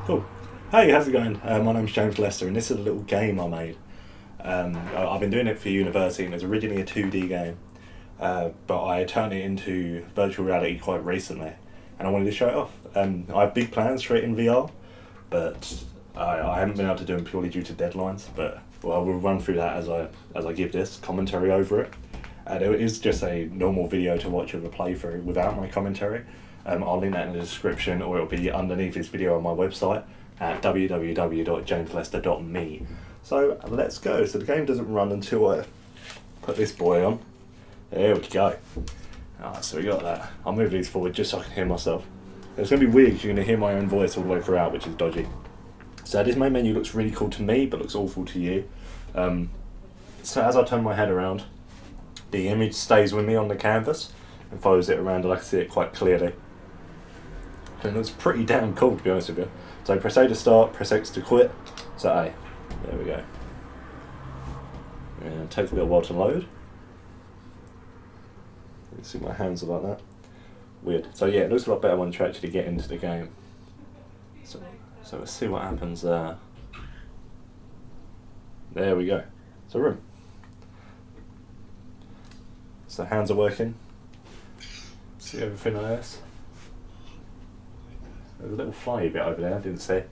Cool. Hey, how's it going? My name's James Lester, and this is a little game I made. I've been doing it for university, and it was originally a 2D game, but I turned it into virtual reality quite recently, and I wanted to show it off. I have big plans for it in VR, but I haven't been able to do them purely due to deadlines. But well, we'll run through that as I give this commentary over it. It is just a normal video to watch of a playthrough without my commentary. I'll link that in the description, or it'll be underneath this video on my website at www.jameslester.me. So let's go. So the game doesn't run until I put this boy on. There we go. Alright, so we got that. I'll move these forward just so I can hear myself. It's going to be weird because you're going to hear my own voice all the way throughout, which is dodgy. So this main menu looks really cool to me, but looks awful to you. So as I turn my head around, the image stays with me on the canvas and follows it around, and I can see it quite clearly. And it looks pretty damn cool, to be honest with you. So press A to start, press X to quit. So A. There we go. And it takes a little while to load. You can see my hands are like that. Weird. So yeah, it looks a lot better once you actually get into the game. So let's see what happens there. There we go. It's a room. So hands are working. See everything like this. There's a little fly bit over there, I didn't see.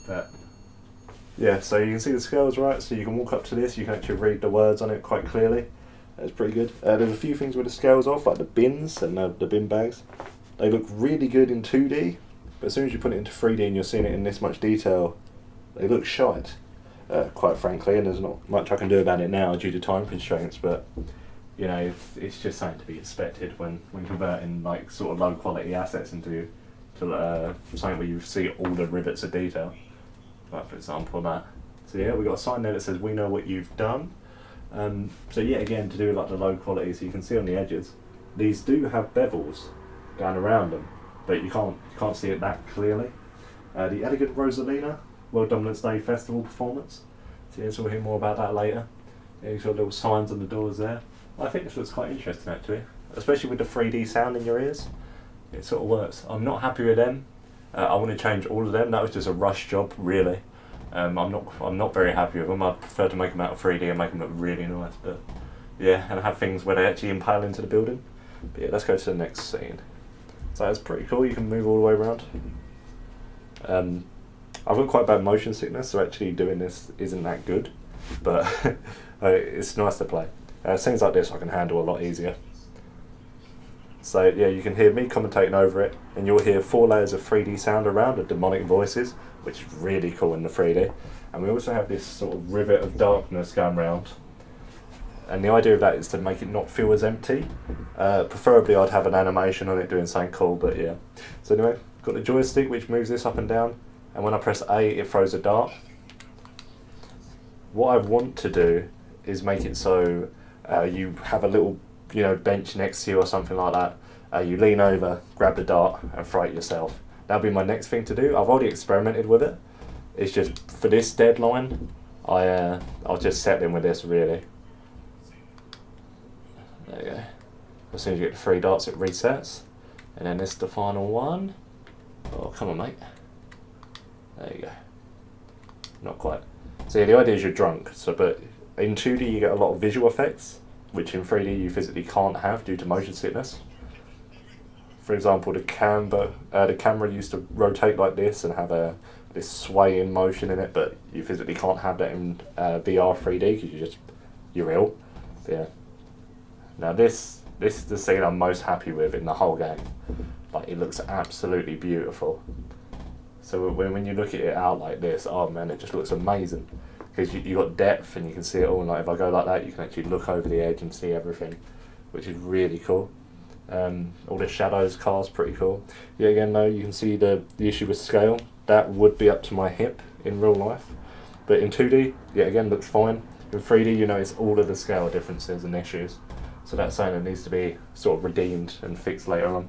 But yeah, so you can see the scales right, so you can walk up to this, you can actually read the words on it quite clearly. That's pretty good. There's a few things with the scales off, like the bins and the bin bags. They look really good in 2D, but as soon as you put it into 3D and you're seeing it in this much detail, they look shite, quite frankly, and there's not much I can do about it now due to time constraints, but you know, it's just something to be expected when converting like sort of low quality assets into something where you see all the rivets of detail. Like for example that. So yeah, we got a sign there that says we know what you've done. So yeah, again to do with like the low quality, so you can see on the edges, these do have bevels going around them, but you can't see it that clearly. The Elegant Rosalina World Dominance Day Festival performance. So yeah, so we'll hear more about that later. Yeah, you've got little signs on the doors there. I think this looks quite interesting actually, especially with the 3D sound in your ears. It sort of works. I'm not happy with them. I want to change all of them. That was just a rush job, really. I'm not very happy with them. I prefer to make them out of 3D and make them look really nice. But yeah, and have things where they actually impale into the building. But yeah, let's go to the next scene. So that's pretty cool. You can move all the way around. I've got quite bad motion sickness, so actually doing this isn't that good. But it's nice to play. Things like this I can handle a lot easier. So yeah, you can hear me commentating over it, and you'll hear 4 layers of 3D sound around the demonic voices, which is really cool in the 3D. And we also have this sort of rivet of darkness going round. And the idea of that is to make it not feel as empty. Preferably I'd have an animation on it doing something cool, but yeah. So anyway, got the joystick which moves this up and down, and when I press A it throws a dart. What I want to do is make it so you have a little bench next to you or something like that. You lean over, grab the dart and throw it yourself. That'll be my next thing to do. I've already experimented with it. It's just for this deadline, I'll just set in with this really. There you go. As soon as you get the 3 darts it resets. And then this is the final one. Oh, come on mate. There you go. Not quite. So yeah, the idea is you're drunk. But in 2D you get a lot of visual effects, which in 3D you physically can't have due to motion sickness. For example, the camera used to rotate like this and have this swaying motion in it, but you physically can't have that in VR 3D because you're ill. But yeah. Now this is the scene I'm most happy with in the whole game. Like it looks absolutely beautiful. So when you look at it out like this, oh man, it just looks amazing. Because you got depth and you can see it all, and like if I go like that you can actually look over the edge and see everything, which is really cool. All the shadows, cars, pretty cool. Yeah, again though, you can see the issue with scale. That would be up to my hip in real life, but in 2D, yeah, again looks fine. In 3D you notice all of the scale differences and issues, so that's something that needs to be sort of redeemed and fixed later on.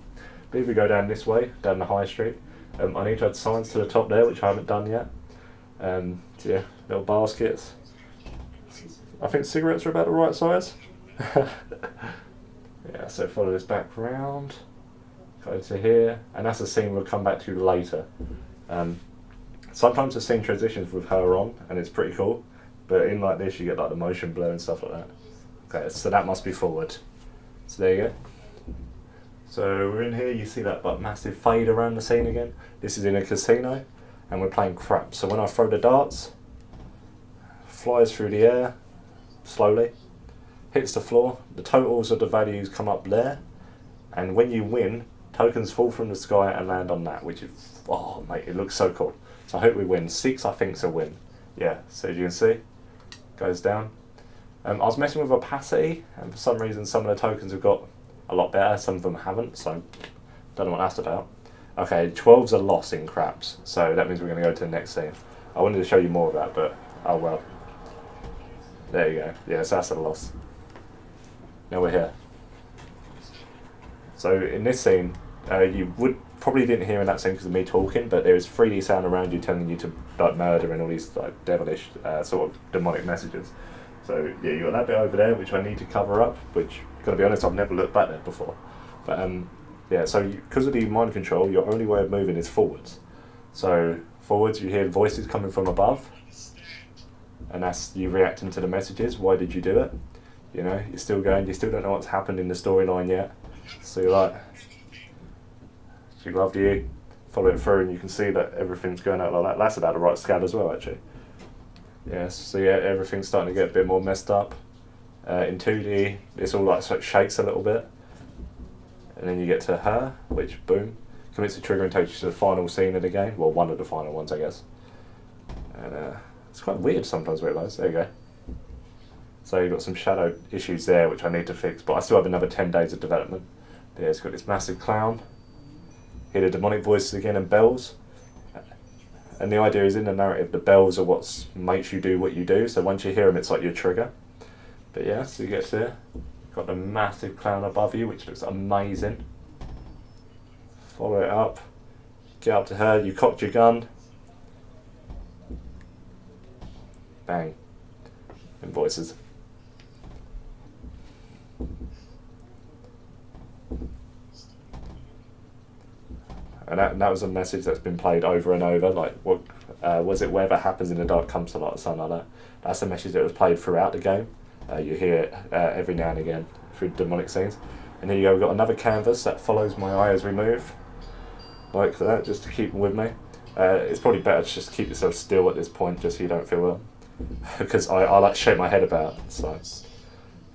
But if we go down this way, down the high street, I need to add signs to the top there, which I haven't done yet. So yeah, little baskets. I think cigarettes are about the right size. Yeah, so follow this back round, go to here, and that's a scene we'll come back to later. Sometimes the scene transitions with her on, and it's pretty cool. But in like this, you get like the motion blur and stuff like that. Okay, so that must be forward. So there you go. So we're in here, you see that like massive fade around the scene again. This is in a casino, and we're playing crap. So when I throw the darts, flies through the air, slowly, hits the floor, the totals of the values come up there, and when you win, tokens fall from the sky and land on that, which is, oh mate, it looks so cool. So I hope we win. 6 I think's a win. Yeah, so as you can see, goes down. I was messing with opacity, and for some reason some of the tokens have got a lot better, some of them haven't, so don't know what that's about. Okay, 12's a loss in craps, so that means we're going to go to the next scene. I wanted to show you more of that, but oh well. There you go. Yeah, so that's a loss. Now we're here. So in this scene, you would probably didn't hear in that scene because of me talking, but there is 3D sound around you telling you to like murder and all these like devilish sort of demonic messages. So yeah, you got that bit over there which I need to cover up, which, gotta be honest, I've never looked back there before. But yeah, so because of the mind control, your only way of moving is forwards. So forwards, you hear voices coming from above, and that's you reacting to the messages. Why did you do it? You know, you're still going, you still don't know what's happened in the storyline yet. So you're like, she loved you, follow it through, and you can see that everything's going out like that. That's about the right scale as well, actually. Yes, so yeah, everything's starting to get a bit more messed up. In 2D, it's all like sort of shakes a little bit. And then you get to her, which, boom, commits the trigger and takes you to the final scene of the game. Well, one of the final ones, I guess. And it's quite weird sometimes where it lies. There you go. So you've got some shadow issues there, which I need to fix, but I still have another 10 days of development. But yeah, it's got this massive clown. Hear the demonic voices again and bells. And the idea is in the narrative, the bells are what makes you do what you do. So once you hear them, it's like your trigger. But yeah, so you get there. Got the massive clown above you, which looks amazing. Follow it up. Get up to her. You cocked your gun. Bang. And voices. And that was a message that's been played over and over, like, what was it, whatever happens in the dark comes to light, or something like that. That's a message that was played throughout the game. You hear it every now and again through demonic scenes. And here you go, we've got another canvas that follows my eye as we move. Like that, just to keep them with me. It's probably better to just keep yourself still at this point, just so you don't feel well. Because I like to shake my head about, so.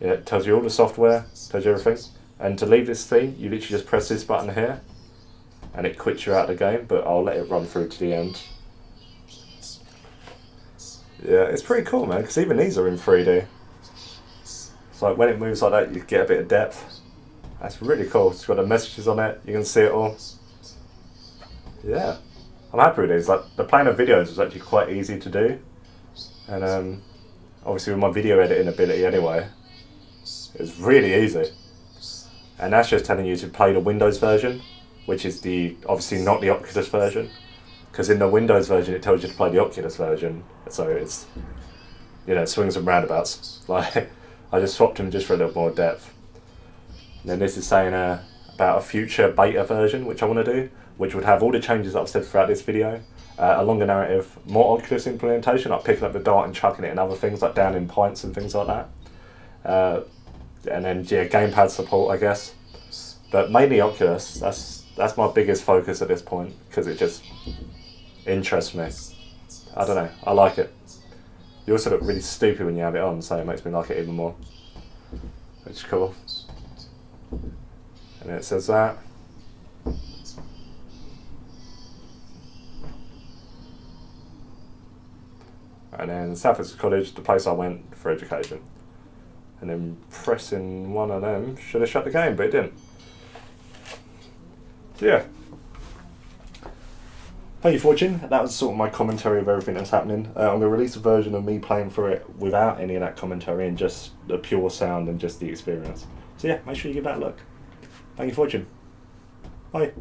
Yeah, it tells you all the software, tells you everything. And to leave this scene, you literally just press this button here, and it quits you out of the game, but I'll let it run through to the end. Yeah, it's pretty cool, man, because even these are in 3D. It's like when it moves like that, you get a bit of depth. That's really cool. It's got the messages on it, you can see it all. Yeah, I'm happy with these. Like, the playing of videos was actually quite easy to do. And obviously with my video editing ability anyway, it was really easy. And that's just telling you to play the Windows version, which is obviously not the Oculus version, because in the Windows version it tells you to play the Oculus version, so it's, you know, swings and roundabouts. Like, I just swapped them just for a little more depth. And then this is saying about a future beta version, which I want to do, which would have all the changes that I've said throughout this video, a longer narrative, more Oculus implementation, like picking up the dart and chucking it and other things, like down in points and things like that. And then, yeah, gamepad support, I guess. But mainly Oculus, that's my biggest focus at this point, because it just interests me. I don't know, I like it. You also look really stupid when you have it on, so it makes me like it even more. Which is cool. And it says that. And then Southwest College, the place I went for education. And then pressing one of them should have shut the game, but it didn't. So yeah. Thank you for watching. That was sort of my commentary of everything that's happening. I'm going to release a version of me playing through it without any of that commentary and just the pure sound and just the experience. So yeah, make sure you give that a look. Thank you for watching. Bye.